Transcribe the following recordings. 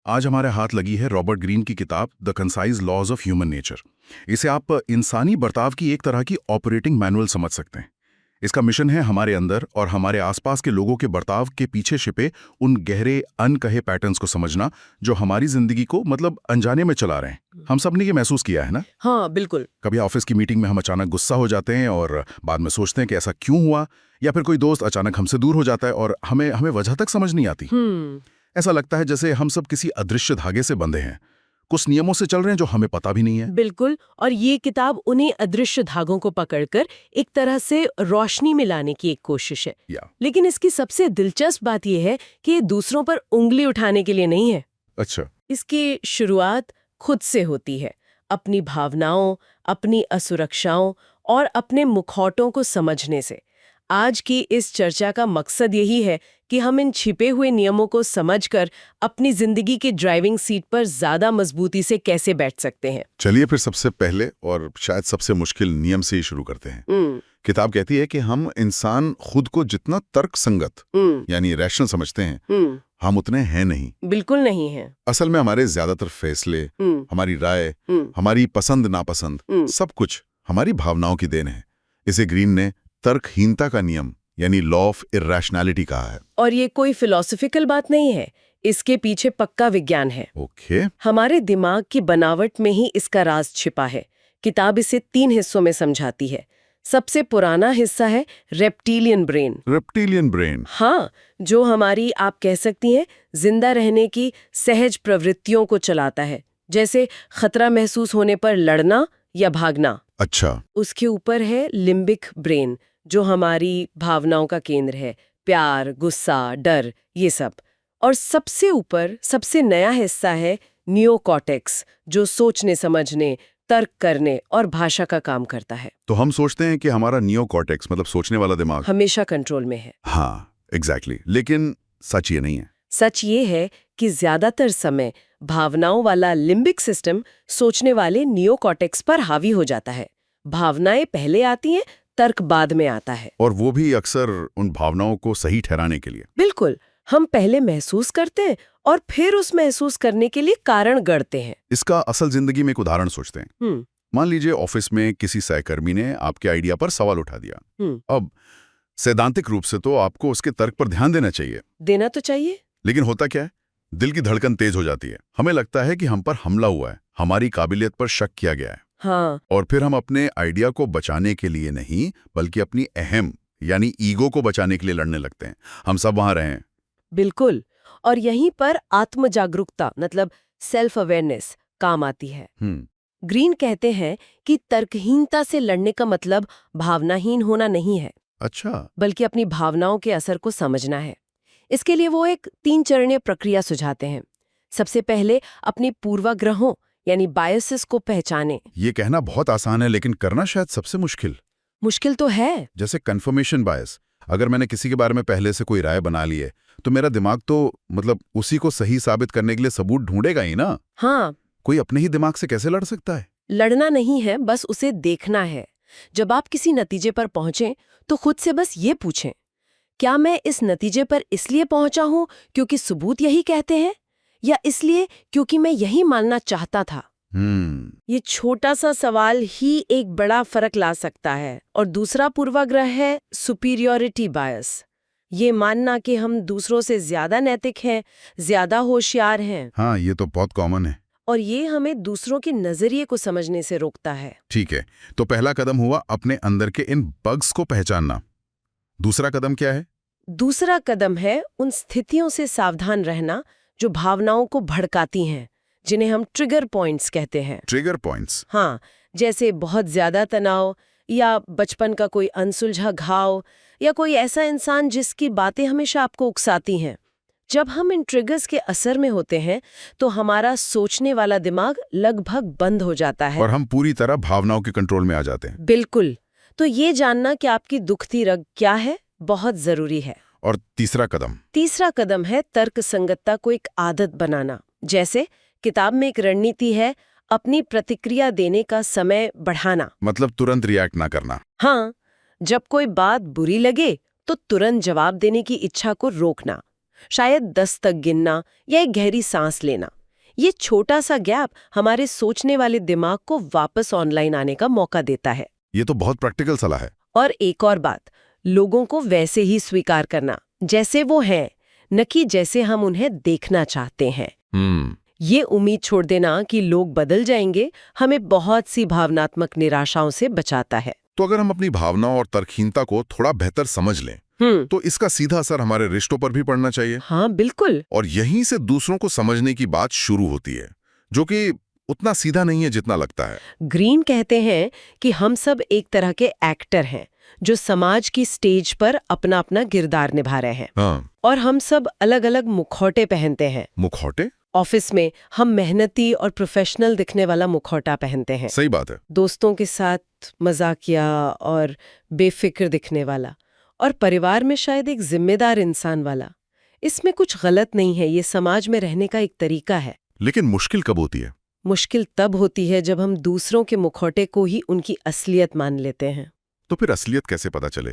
आज हमारे हाथ लगी है रॉबर्ट ग्रीन की किताब the concise laws of human nature. इसे आप इंसानी बर्ताव की एक तरह की ऑपरेटिंग मैनुअल समझ सकते हैं। इसका मिशन है हमारे अंदर और हमारे आसपास के लोगों के बर्ताव के पीछे छिपे उन गहरे अनकहे पैटर्न्स को समझना जो हमारी जिंदगी को अनजाने में चला रहे हैं। हम सब ने ये महसूस किया है ना? हाँ बिल्कुल। कभी ऑफिस की मीटिंग में हम अचानक गुस्सा हो जाते हैं और बाद में सोचते हैं कि ऐसा क्यों हुआ, या फिर कोई दोस्त अचानक हमसे दूर हो जाता है और हमें हमें वजह तक समझ नहीं आती। ऐसा लगता है जैसे हम सब किसी अदृश्य धागे से बंधे हैं, कुछ नियमों से चल रहे हैं जो हमें पता भी नहीं है। बिल्कुल। और ये किताब उन्हीं अदृश्य धागों को पकड़कर एक तरह से रोशनी में लाने की एक कोशिश है। लेकिन इसकी सबसे दिलचस्प बात यह है कि ये दूसरों पर उंगली उठाने के लिए नहीं है। अच्छा। इसकी शुरुआत खुद से होती है, अपनी भावनाओं, अपनी असुरक्षाओं और अपने मुखौटों को समझने से। आज की इस चर्चा का मकसद यही है कि हम इन छिपे हुए नियमों को समझकर अपनी जिंदगी की ड्राइविंग सीट पर ज्यादा मजबूती से कैसे बैठ सकते हैं। चलिए फिर सबसे पहले और शायद सबसे मुश्किल नियम से ही शुरू करते हैं। किताब कहती है कि हम इंसान खुद को जितना तर्कसंगत यानी रैशनल समझते हैं, हम उतने हैं नहीं। बिल्कुल नहीं है। असल में हमारे ज्यादातर फैसले, हमारी राय, हमारी पसंद नापसंद, सब कुछ हमारी भावनाओं की देन है। इसे ग्रीन ने तर्कहीनता का नियम यानी लॉ ऑफ इर्रेशनैलिटी कहा है। और ये कोई फिलॉसफिकल बात नहीं है, इसके पीछे पक्का विज्ञान है। ओके। हमारे दिमाग की बनावट में ही इसका राज छिपा है। किताब इसे 3 हिस्सों में समझाती है। सबसे पुराना हिस्सा है रेप्टिलियन ब्रेन। Reptilian brain? हाँ, जो हमारी, आप कह सकती हैं, जिंदा रहने की सहज प्रवृत्तियों को चलाता है, जैसे खतरा महसूस होने पर लड़ना या भागना। अच्छा। उसके ऊपर है लिम्बिक ब्रेन, जो हमारी भावनाओं का केंद्र है, प्यार, गुस्सा, डर, ये सब। और सबसे ऊपर सबसे नया हिस्सा है नियोकॉर्टेक्स, जो सोचने समझने, तर्क करने और भाषा का काम करता है। तो हम सोचते हैं कि हमारा नियोकॉर्टेक्स सोचने वाला दिमाग हमेशा कंट्रोल में है। हाँ एग्जैक्टली। लेकिन सच ये नहीं है। सच ये है कि ज्यादातर समय भावनाओं वाला लिम्बिक सिस्टम सोचने वाले नियोकॉर्टेक्स पर हावी हो जाता है। भावनाएं पहले आती हैं, तर्क बाद में आता है। और वो भी अक्सर उन भावनाओं को सही ठहराने के लिए। बिल्कुल। हम पहले महसूस करते हैं और फिर उस महसूस करने के लिए कारण गढ़ते हैं। इसका असल जिंदगी में एक उदाहरण सोचते हैं। मान लीजिए ऑफिस में किसी सहकर्मी ने आपके आइडिया पर सवाल उठा दिया। अब सैद्धांतिक रूप से तो आपको उसके तर्क पर ध्यान देना चाहिए। देना तो चाहिए। लेकिन होता क्या है, दिल की धड़कन तेज हो जाती है। हमें लगता है कि हम पर हमला हुआ है, हमारी काबिलियत पर शक किया गया है। हाँ। और फिर हम अपने आइडिया को बचाने के लिए नहीं, बल्कि अपनी अहम यानी ईगो को बचाने के लिए लड़ने लगते हैं। हम सब वहां रहे हैं। बिल्कुल। और यहीं पर आत्म जागरूकता सेल्फ अवेयरनेस काम आती है। ग्रीन कहते हैं कि तर्कहीनता से लड़ने का मतलब भावनाहीन होना नहीं है। अच्छा। बल्कि अपनी भावनाओं के असर को समझना है। इसके लिए वो एक 3 चरणीय प्रक्रिया सुझाते हैं। सबसे पहले अपनी पूर्वाग्रहों यानी बायसेस को पहचाने। ये कहना बहुत आसान है, लेकिन करना शायद सबसे मुश्किल तो है। जैसे कन्फर्मेशन बायस। अगर मैंने किसी के बारे में पहले से कोई राय बना ली है, तो मेरा दिमाग तो उसी को सही साबित करने के लिए सबूत ढूंढेगा ही ना। हाँ। कोई अपने ही दिमाग से कैसे लड़ सकता है? लड़ना नहीं है, बस उसे देखना है। जब आप किसी नतीजे पर पहुंचें तो खुद से बस ये पूछें, क्या मैं इस नतीजे पर इसलिए पहुंचा हूं क्योंकि सबूत यही कहते हैं, या इसलिए क्योंकि मैं यही मानना चाहता था? ये छोटा सा सवाल ही एक बड़ा फर्क ला सकता है। और दूसरा पूर्वाग्रह है सुपीरियरिटी बायस। ये मानना कि हम दूसरों से ज्यादा नैतिक हैं, ज्यादा होशियार हैं। हाँ, ये तो बहुत कॉमन है। और ये हमें दूसरों के नजरिए को समझने से रोकता है। ठीक है, तो पहला कदम हुआ अपने अंदर के इन बग्स को पहचानना। दूसरा कदम क्या है? दूसरा कदम है उन स्थितियों से सावधान रहना जो भावनाओं को भड़काती हैं, जिन्हें हम ट्रिगर पॉइंट्स कहते हैं। Trigger points? हाँ, जैसे बहुत ज्यादा तनाव, या बचपन का कोई अनसुलझा घाव, या कोई ऐसा इंसान जिसकी बातें हमेशा आपको उकसाती हैं। जब हम इन ट्रिगर्स के असर में होते हैं तो हमारा सोचने वाला दिमाग लगभग बंद हो जाता है और हम पूरी तरह भावनाओं के कंट्रोल में आ जाते हैं। बिल्कुल। तो ये जानना कि आपकी दुखती रग क्या है बहुत जरूरी है। और तीसरा कदम? तीसरा कदम है तर्कसंगतता को एक आदत बनाना। जैसे किताब में एक रणनीति है, अपनी प्रतिक्रिया देने का समय बढ़ाना। तुरंत रिएक्ट ना करना। हाँ, जब कोई बात बुरी लगे तो तुरंत जवाब देने की इच्छा को रोकना। शायद 10 तक गिनना या एक गहरी सांस लेना। ये छोटा सा गैप हमारे सोचने वाले दिमाग को वापस ऑनलाइन आने का मौका देता है। ये तो बहुत प्रैक्टिकल सलाह है। और एक और बात, लोगों को वैसे ही स्वीकार करना जैसे वो हैं, न कि जैसे हम उन्हें देखना चाहते हैं। ये उम्मीद छोड़ देना कि लोग बदल जाएंगे हमें बहुत सी भावनात्मक निराशाओं से बचाता है। तो अगर हम अपनी भावनाओं और तर्कहीनता को थोड़ा बेहतर समझ लें तो इसका सीधा असर हमारे रिश्तों पर भी पड़ना चाहिए। हाँ बिल्कुल। और यहीं से दूसरों को समझने की बात शुरू होती है, जो कि उतना सीधा नहीं है जितना लगता है। ग्रीन कहते हैं कि हम सब एक तरह के एक्टर हैं जो समाज की स्टेज पर अपना अपना किरदार निभा रहे हैं। हाँ। और हम सब अलग अलग मुखौटे पहनते हैं। मुखौटे? ऑफिस में हम मेहनती और प्रोफेशनल दिखने वाला मुखौटा पहनते हैं। सही बात है। दोस्तों के साथ मजाकिया और बेफिक्र दिखने वाला, और परिवार में शायद एक जिम्मेदार इंसान वाला। इसमें कुछ गलत नहीं है, ये समाज में रहने का एक तरीका है। लेकिन मुश्किल कब होती है? मुश्किल तब होती है जब हम दूसरों के मुखौटे को ही उनकी असलियत मान लेते हैं। तो फिर असलियत कैसे पता चले?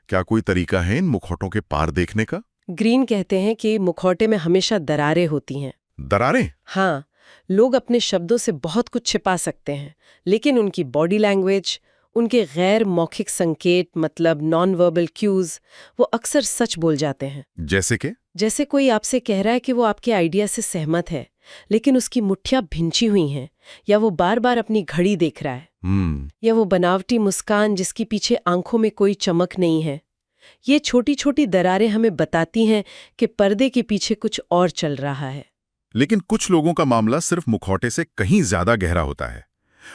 क्या कोई तरीका है इन मुखौटों के पार देखने का? ग्रीन कहते हैं कि मुखौटे में हमेशा दरारें होती हैं। दरारें? हाँ, लोग अपने शब्दों से बहुत कुछ छिपा सकते हैं, लेकिन उनकी बॉडी लैंग्वेज, उनके गैर मौखिक संकेत मतलब नॉन वर्बल क्यूज, वो अक्सर सच बोल जाते हैं। जैसे कि? जैसे कोई आपसे कह रहा है कि वो आपके आइडिया से सहमत है, लेकिन उसकी मुट्ठियां भिंची हुई हैं, या वो बार बार अपनी घड़ी देख रहा है, या वो बनावटी मुस्कान जिसकी पीछे आंखों में कोई चमक नहीं है। ये छोटी छोटी दरारें हमें बताती हैं कि पर्दे के पीछे कुछ और चल रहा है। लेकिन कुछ लोगों का मामला सिर्फ मुखौटे से कहीं ज्यादा गहरा होता है।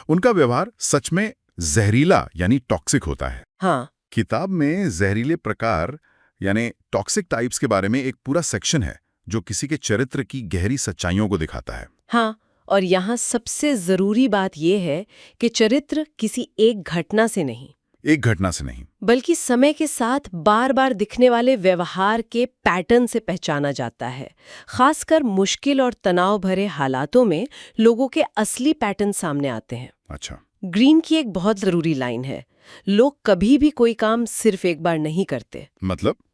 उनका व्यवहार सच में जहरीला यानी टॉक्सिक होता है। हाँ। किताब में जहरीले प्रकार यानी टॉक्सिक टाइप्स के बारे में एक पूरा सेक्शन है जो किसी के चरित्र की गहरी सच्चाइयों को दिखाता है। हाँ, और यहाँ सबसे जरूरी बात यह है कि चरित्र किसी एक घटना से नहीं, बल्कि समय के साथ बार बार दिखने वाले व्यवहार के पैटर्न से पहचाना जाता है। खासकर मुश्किल और तनाव भरे हालातों में लोगों के असली पैटर्न सामने आते हैं। अच्छा। ग्रीन की एक बहुत जरूरी लाइन है, लोग कभी भी कोई काम सिर्फ एक बार नहीं करते।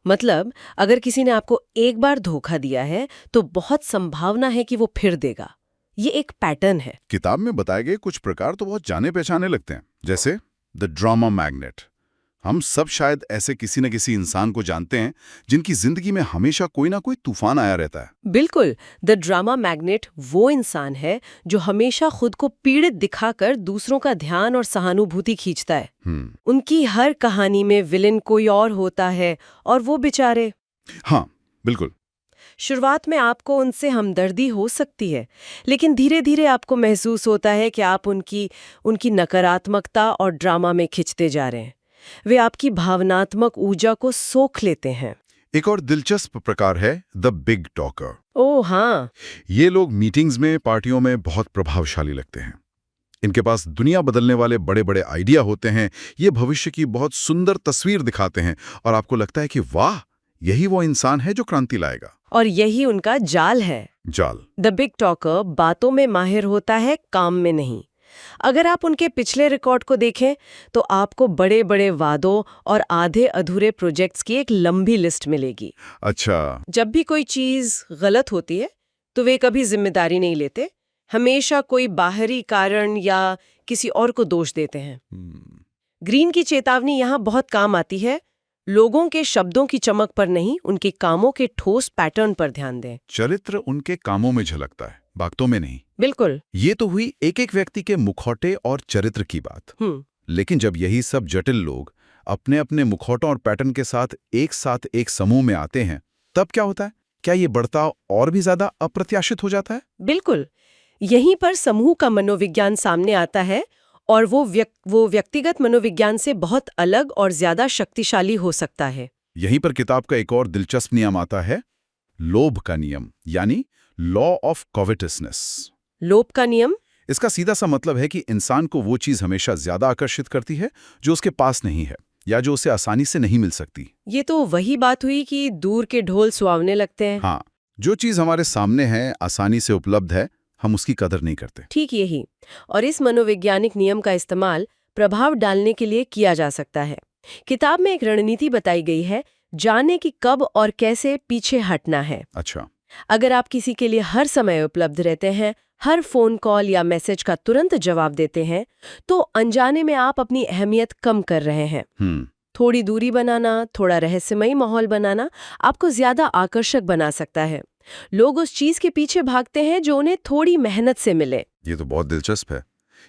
मतलब अगर किसी ने आपको एक बार धोखा दिया है तो बहुत संभावना है कि वो फिर देगा। ये एक पैटर्न है। किताब में बताए गए कुछ प्रकार तो बहुत जाने पहचाने लगते हैं, जैसे द ड्रामा मैग्नेट। हम सब शायद ऐसे किसी न किसी इंसान को जानते हैं जिनकी जिंदगी में हमेशा कोई ना कोई तूफान आया रहता है। बिल्कुल, द ड्रामा मैग्नेट वो इंसान है जो हमेशा खुद को पीड़ित दिखाकर दूसरों का ध्यान और सहानुभूति खींचता है। उनकी हर कहानी में विलेन कोई और होता है और वो बेचारे। हाँ बिल्कुल। शुरुआत में आपको उनसे हमदर्दी हो सकती है, लेकिन धीरे धीरे आपको महसूस होता है कि आप उनकी नकारात्मकता और ड्रामा में खिंचते जा रहे हैं। वे आपकी भावनात्मक ऊर्जा को सोख लेते हैं। एक और दिलचस्प प्रकार है द बिग टॉकर। ओह हाँ। ये लोग मीटिंग्स में, पार्टियों में बहुत प्रभावशाली लगते हैं। इनके पास दुनिया बदलने वाले बड़े बड़े आइडिया होते हैं। ये भविष्य की बहुत सुंदर तस्वीर दिखाते हैं और आपको लगता है कि वाह, यही वो इंसान है जो क्रांति लाएगा। और यही उनका जाल है। द बिग टॉकर बातों में माहिर होता है, काम में नहीं। अगर आप उनके पिछले रिकॉर्ड को देखें तो आपको बड़े बड़े वादों और आधे अधूरे प्रोजेक्ट्स की एक लंबी लिस्ट मिलेगी। अच्छा। जब भी कोई चीज गलत होती है तो वे कभी जिम्मेदारी नहीं लेते, हमेशा कोई बाहरी कारण या किसी और को दोष देते हैं। ग्रीन की चेतावनी यहाँ बहुत काम आती है। लोगों के शब्दों की चमक पर नहीं, उनके कामों के ठोस पैटर्न पर ध्यान दें। चरित्र उनके कामों में झलकता है, बातों में नहीं। बिल्कुल। ये तो हुई एक एक व्यक्ति के मुखौटे और चरित्र की बात। लेकिन जब यही सब जटिल लोग अपने अपने मुखौटों और पैटर्न के साथ एक समूह में आते हैं, तब क्या होता है? क्या ये बर्ताव और भी ज्यादा अप्रत्याशित हो जाता है? बिल्कुल। यहीं पर समूह का मनोविज्ञान सामने आता है, और वो व्यक्तिगत मनोविज्ञान से बहुत अलग और ज्यादा शक्तिशाली हो सकता है। यहीं पर किताब का एक और दिलचस्प नियम आता है, लोभ का नियम, यानी लॉ ऑफ कॉवेटसनेस। लोभ का नियम? इसका सीधा सा मतलब है कि इंसान को वो चीज हमेशा ज्यादा आकर्षित करती है जो उसके पास नहीं है या जो उसे आसानी से नहीं मिल सकती। ये तो वही बात हुई कि दूर के ढोल सुहावने लगते हैं। हाँ, जो चीज हमारे सामने है, आसानी से उपलब्ध है, हम उसकी कदर नहीं करते। ठीक यही। और इस मनोवैज्ञानिक नियम का इस्तेमाल प्रभाव डालने के लिए किया जा सकता है। किताब में एक रणनीति बताई गई है जाने कि कब और कैसे पीछे हटना है। अच्छा। अगर आप किसी के लिए हर समय उपलब्ध रहते हैं, हर फोन कॉल या मैसेज का तुरंत जवाब देते हैं, तो अनजाने में आप अपनी अहमियत कम कर रहे हैं। थोड़ी दूरी बनाना, थोड़ा रहस्यमयी माहौल बनाना आपको ज्यादा आकर्षक बना सकता है। लोग उस चीज के पीछे भागते हैं जो उन्हें थोड़ी मेहनत से मिले। ये तो बहुत दिलचस्प है।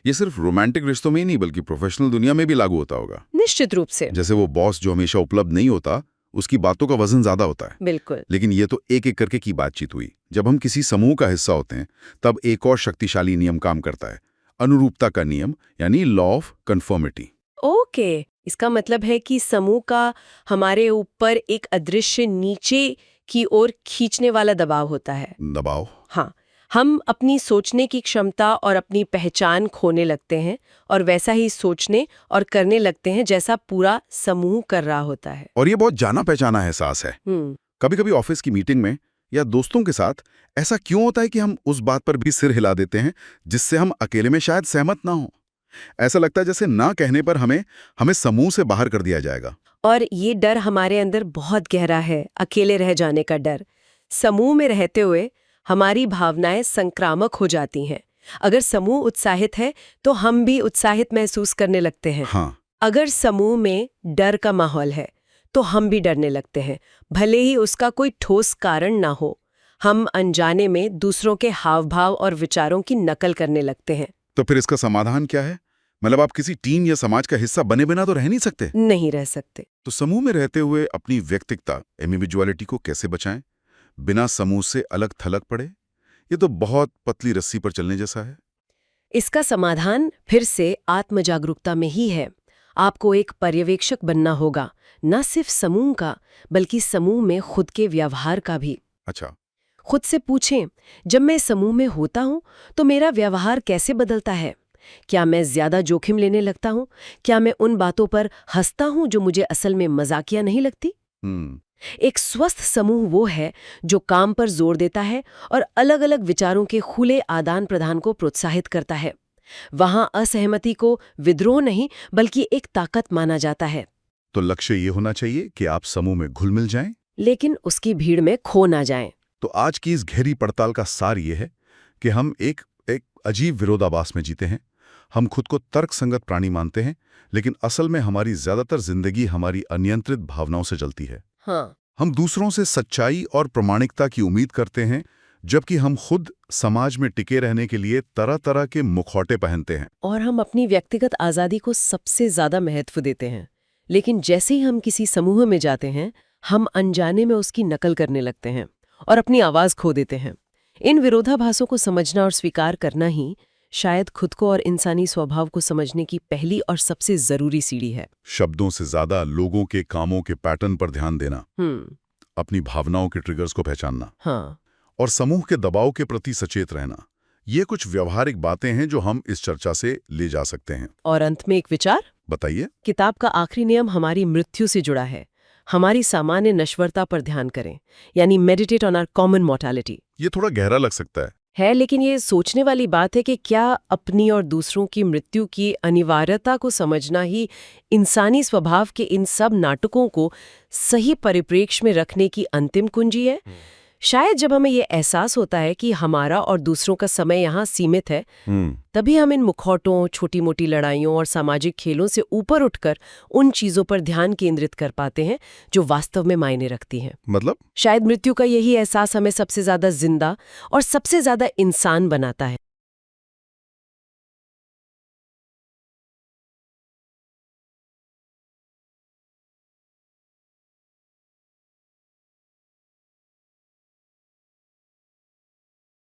ये सिर्फ रोमांटिक रिश्तों में ही नहीं बल्कि प्रोफेशनल दुनिया में भी लागू होता होगा। निश्चित रूप से। जैसे वो बॉस जो हमेशा उपलब्ध नहीं होता, उसकी बातों का वजन ज्यादा होता है। बिल्कुल। लेकिन ये तो एक एक करके की बातचीत हुई। जब हम किसी समूह का हिस्सा होते हैं तब एक और शक्तिशाली नियम काम करता है, अनुरूपता का नियम, यानी लॉ ऑफ कन्फर्मिटी। ओके, इसका मतलब है कि समूह का हमारे ऊपर एक अदृश्य नीचे की ओर खींचने वाला दबाव होता है। दबाव? हाँ, हम अपनी सोचने की क्षमता और अपनी पहचान खोने लगते हैं और वैसा ही सोचने और करने लगते हैं जैसा पूरा समूह कर रहा होता है। और ये बहुत जाना पहचाना एहसास है। कभी कभी ऑफिस की मीटिंग में या दोस्तों के साथ ऐसा क्यों होता है कि हम उस बात पर भी सिर हिला देते हैं जिससे हम अकेले में शायद सहमत ना हो। ऐसा लगता है जैसे ना कहने पर हमें समूह से बाहर कर दिया जाएगा। और ये डर हमारे अंदर बहुत गहरा है, अकेले रह जाने का डर। समूह में रहते हुए हमारी भावनाएं संक्रामक हो जाती हैं। अगर समूह उत्साहित है तो हम भी उत्साहित महसूस करने लगते हैं। हाँ। अगर समूह में डर का माहौल है तो हम भी डरने लगते हैं, भले ही उसका कोई ठोस कारण ना हो। हम अनजाने में दूसरों के हाव भाव और विचारों की नकल करने लगते हैं। तो फिर इसका समाधान क्या है? मतलब आप किसी टीम या समाज का हिस्सा बने बिना तो रह नहीं सकते। नहीं रह सकते। तो समूह में रहते हुए अपनी व्यक्तिगता, इंडिविजुअलिटी को कैसे बचाएं बिना समूह से अलग थलग पड़े? ये तो बहुत पतली रस्सी पर चलने जैसा है। इसका समाधान फिर से आत्मजागरूकता में ही है। आपको एक पर्यवेक्षक बनना होगा, न सिर्फ समूह का बल्कि समूह में खुद के व्यवहार का भी। अच्छा। खुद से पूछें, जब मैं समूह में होता हूं तो मेरा व्यवहार कैसे बदलता है? क्या मैं ज्यादा जोखिम लेने लगता हूं? क्या मैं उन बातों पर हंसता हूं जो मुझे असल में मजाकिया नहीं लगती? एक स्वस्थ समूह वो है जो काम पर जोर देता है और अलग अलग विचारों के खुले आदान प्रदान को प्रोत्साहित करता है। वहां असहमति को विद्रोह नहीं बल्कि एक ताकत माना जाता है। तो लक्ष्य ये होना चाहिए कि आप समूह में घुल मिल जाएं, लेकिन उसकी भीड़ में खो ना जाएं। तो आज की इस गहरी पड़ताल का सार ये है कि हम एक अजीब विरोधाभास में जीते हैं। हम खुद को तर्कसंगत प्राणी मानते हैं, लेकिन असल में हमारी ज्यादातर जिंदगी हमारी अनियंत्रित भावनाओं से चलती है। हाँ। हम दूसरों से सच्चाई और प्रामाणिकता की उम्मीद करते हैं, जबकि हम खुद समाज में टिके रहने के लिए तरह तरह के मुखौटे पहनते हैं। और हम अपनी व्यक्तिगत आज़ादी को सबसे ज्यादा महत्व देते हैं। लेकिन जैसे ही हम किसी समूह में जाते हैं, हम अनजाने में उसकी नकल करने लगते हैं और अपनी आवाज खो देते हैं। इन विरोधाभासों को समझना और स्वीकार करना ही शायद खुद को और इंसानी स्वभाव को समझने की पहली और सबसे जरूरी सीढ़ी है। शब्दों से ज्यादा लोगों के कामों के पैटर्न पर ध्यान देना, अपनी भावनाओं के ट्रिगर्स को पहचानना, हाँ, और समूह के दबाव के प्रति सचेत रहना, ये कुछ व्यवहारिक बातें हैं जो हम इस चर्चा से ले जा सकते हैं। और अंत में एक विचार। बताइए। किताब का आखिरी नियम हमारी मृत्यु से जुड़ा है। हमारी सामान्य नश्वरता पर ध्यान करें, यानी meditate on our common mortality. ये थोड़ा गहरा लग सकता है, लेकिन ये सोचने वाली बात है कि क्या अपनी और दूसरों की मृत्यु की अनिवार्यता को समझना ही इंसानी स्वभाव के इन सब नाटकों को सही परिप्रेक्ष्य में रखने की अंतिम कुंजी है। शायद जब हमें ये एहसास होता है कि हमारा और दूसरों का समय यहाँ सीमित है, तभी हम इन मुखौटों, छोटी मोटी लड़ाइयों और सामाजिक खेलों से ऊपर उठकर उन चीजों पर ध्यान केंद्रित कर पाते हैं जो वास्तव में मायने रखती हैं। मतलब शायद मृत्यु का यही एहसास हमें सबसे ज्यादा जिंदा और सबसे ज्यादा इंसान बनाता है।